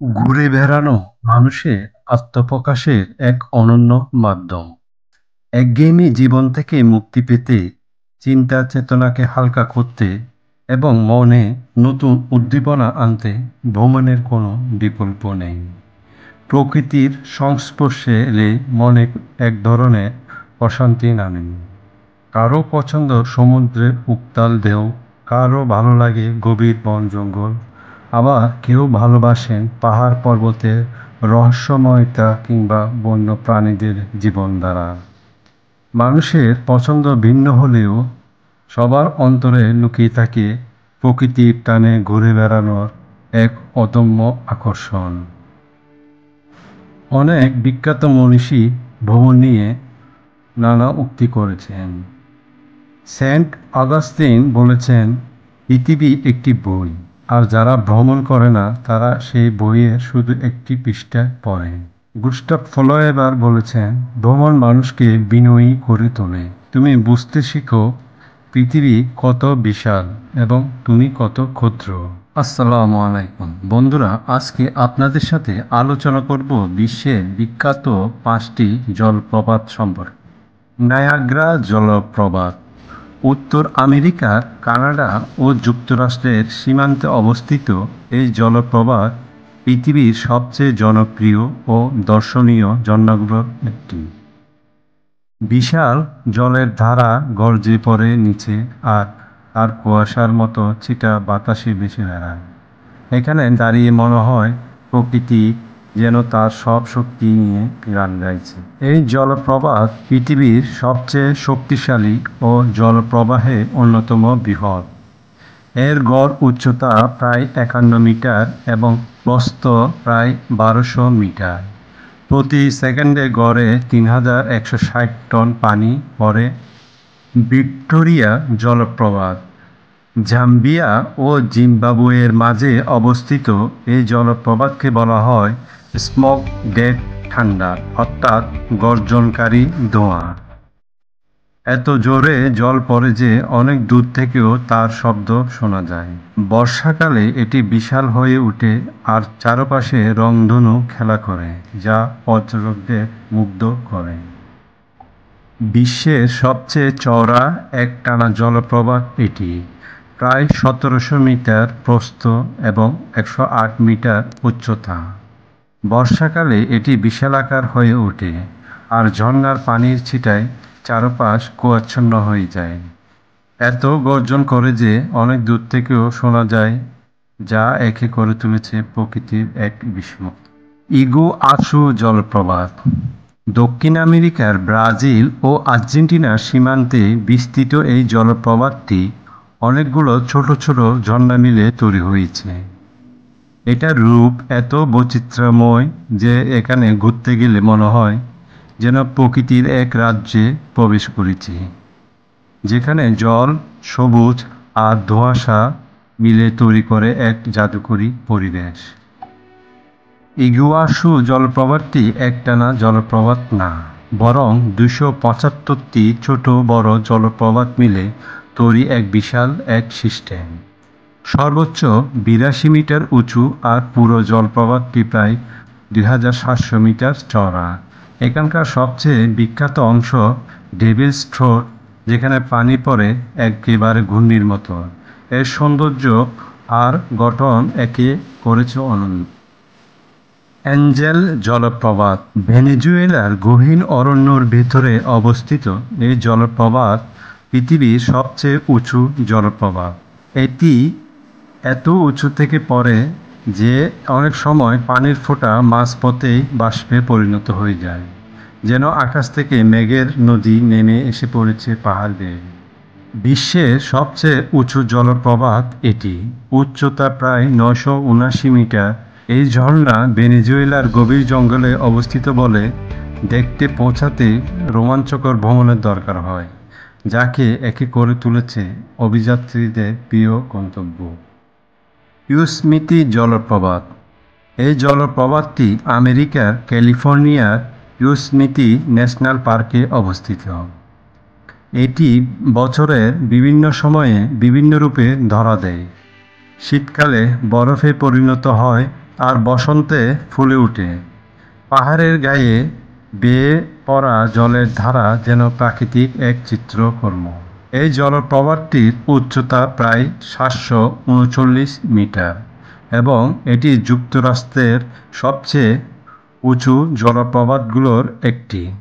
ঘুরে বেড়ানো মানুষের আত্মপ্রকাশের এক অনন্য মাধ্যম। একঘেয়েমি জীবন থেকে মুক্তি পেতে, চিন্তা চেতনাকে হালকা করতে এবং মনে নতুন উদ্দীপনা আনতে ভ্রমণের কোনো বিকল্প নেই। প্রকৃতির সংস্পর্শে এলে মনে এক ধরনের প্রশান্তি নামে। কারো পছন্দ সমুদ্রের উত্তাল ঢেউ, কারো ভালো লাগে গভীর বন জঙ্গল, আবার কেউ ভালোবাসেন পাহাড় পর্বতের রহস্যময়তা কিংবা বন্য প্রাণীদের জীবনধারা। মানুষের পছন্দ ভিন্ন হলেও সবার অন্তরে লুকিয়ে থাকে প্রকৃতির টানে ঘুরে বেড়ানোর এক অদম্য আকর্ষণ। অনেক বিখ্যাত মনীষী ভ্রমণ নিয়ে নানা উক্তি করেছেন। সেন্ট অগাস্টিন বলেছেন, পৃথিবী একটি বই, আর যারা ভ্রমণ করে না তারা সেই বইয়ের শুধু একটি পৃষ্ঠায় পড়ে। গুস্টাভ ফ্লয়েবার বলেছেন, ভ্রমণ মানুষকে বিনয়ী করে তোলে। তুমি বুঝতে শিখো পৃথিবী কত বিশাল এবং তুমি কত ক্ষুদ্র। আসসালামু আলাইকুম বন্ধুরা, আজকে আপনাদের সাথে আলোচনা করব বিশ্বের বিখ্যাত 5টি জলপ্রপাত সম্পর্কে। নায়াগ্রা জলপ্রপাত উত্তর আমেরিকার কানাডা ও যুক্তরাষ্ট্রের সীমান্তে অবস্থিত এই জলপ্রপাত পৃথিবীর সবচেয়ে জনপ্রিয় ও দর্শনীয় ঝর্ণাগুলোর একটি। বিশাল জলের ধারা গর্জে পড়ে নিচে আর তার কুয়াশার মতো ছিটা বাতাসে ভেসে বেড়ায়। এখানে দাঁড়িয়ে মনে হয় প্রকৃতি যেন তার সব শক্তি নিয়ে গান গাইছে। এই জলপ্রপাত পৃথিবীর সবচেয়ে শক্তিশালী ও জলপ্রবাহে অন্যতম বৃহৎ। এর গড় উচ্চতা প্রায় 51 মিটার এবং প্রস্থ প্রায় 1200 মিটার। প্রতি সেকেন্ডে গড়ে 3160 টন পানি পড়ে। ভিক্টোরিয়া জলপ্রপাত জাম্বিয়া ও জিম্বাবুয়ের মাঝে অবস্থিত এই জলপ্রপাতকে বলা হয় স্মোক ডেড থান্ডার, অর্থাৎ গর্জনকারী ধোঁয়া। এত জোরে জল পড়ে যে অনেক দূর থেকেও তার শব্দ শোনা যায়। বর্ষাকালে এটি বিশাল হয়ে ওঠে আর চারপাশে রংধনু খেলা করে, যা পর্যটকদের মুগ্ধ করে। বিশ্বের সবচেয়ে চওড়া একটানা জলপ্রপাত এটি, প্রায় 1700 মিটার প্রস্থ এবং 108 মিটার উচ্চতা। বর্ষাকালে এটি বিশালাকার হয়ে ওঠে আর ঝর্ণার পানির ছিটায় চারপাশ কুয়াচ্ছন্ন হয়ে যায়। এত গর্জন করে যে অনেক দূর থেকেও শোনা যায়, যা একে করে তুলেছে প্রকৃতির এক বিস্ময়। ইগুয়াসু জলপ্রপাত দক্ষিণ আমেরিকার ব্রাজিল ও আর্জেন্টিনার সীমান্তে বিস্তৃত এই জলপ্রপাতটি অনেকগুলো ছোট ছোট ঝর্ণা মিলে তৈরি হয়েছে। এটার রূপ এত বৈচিত্র্যময় যে এখানে ঘুরতে গেলে মনে হয় যেন প্রকৃতির এক রাজ্যে প্রবেশ করেছি, যেখানে জল, সবুজ আর ধোঁয়াশা মিলে তৈরি করে এক জাদুকরী পরিবেশ। ইগুয়াসু জলপ্রপাতটি একটানা জলপ্রপাত না, বরং 275টি ছোট বড় জলপ্রপাত মিলে তৈরি এক বিশাল এক সিস্টেম। সর্বোচ্চ 82 মিটার উঁচু আর পুরো জলপ্রপাতটি প্রায় 2700 মিটার চওড়া। এখানকার সবচেয়ে বিখ্যাত অংশ ডেভিলস থ্রোট, যেখানে পানি পড়ে একেবারে ঘূর্ণির মতো। এর সৌন্দর্য আর গঠন একে করেছে অনন্য। অ্যাঞ্জেল জলপ্রপাত ভেনেজুয়েলার গহীন অরণ্যর ভেতরে অবস্থিত এই জলপ্রপাত পৃথিবীর সবচেয়ে উঁচু জলপ্রপাত। এটি এত উঁচু থেকে পড়ে যে অনেক সময় পানির ফোঁটা মাঝপথেই বাষ্পে পরিণত হয়ে যায়, যেন আকাশ থেকে মেঘের নদী নেমে এসে পড়েছে পাহাড় বেয়ে। বিশ্বের সবচেয়ে উঁচু জলপ্রপাত এটি, উচ্চতা প্রায় 979 মিটার। এই ঝর্ণা ভেনেজুয়েলার গভীর জঙ্গলে অবস্থিত বলে দেখতে পৌঁছাতে রোমাঞ্চকর ভ্রমণের দরকার হয়, যাকে একে করে তুলেছে অভিযাত্রীদের প্রিয় গন্তব্য। ইয়োসেমিটি জলপ্রপাত এই জলপ্রপাতটি আমেরিকার ক্যালিফোর্নিয়ার ইয়োসেমিটি ন্যাশনাল পার্কে অবস্থিত। এটি বছরের বিভিন্ন সময়ে বিভিন্ন রূপে ধরা দেয়। শীতকালে বরফে পরিণত হয় আর বসন্তে ফুলে ওঠে। পাহাড়ের গায়ে বেয়ে পড়া জলের ধারা যেন প্রাকৃতিক এক চিত্রকর্ম। এই জলপ্রপাতটির উচ্চতা প্রায় 739 মিটার এবং এটি যুক্তরাষ্ট্রের সবচেয়ে উঁচু জলপ্রপাতগুলোর একটি।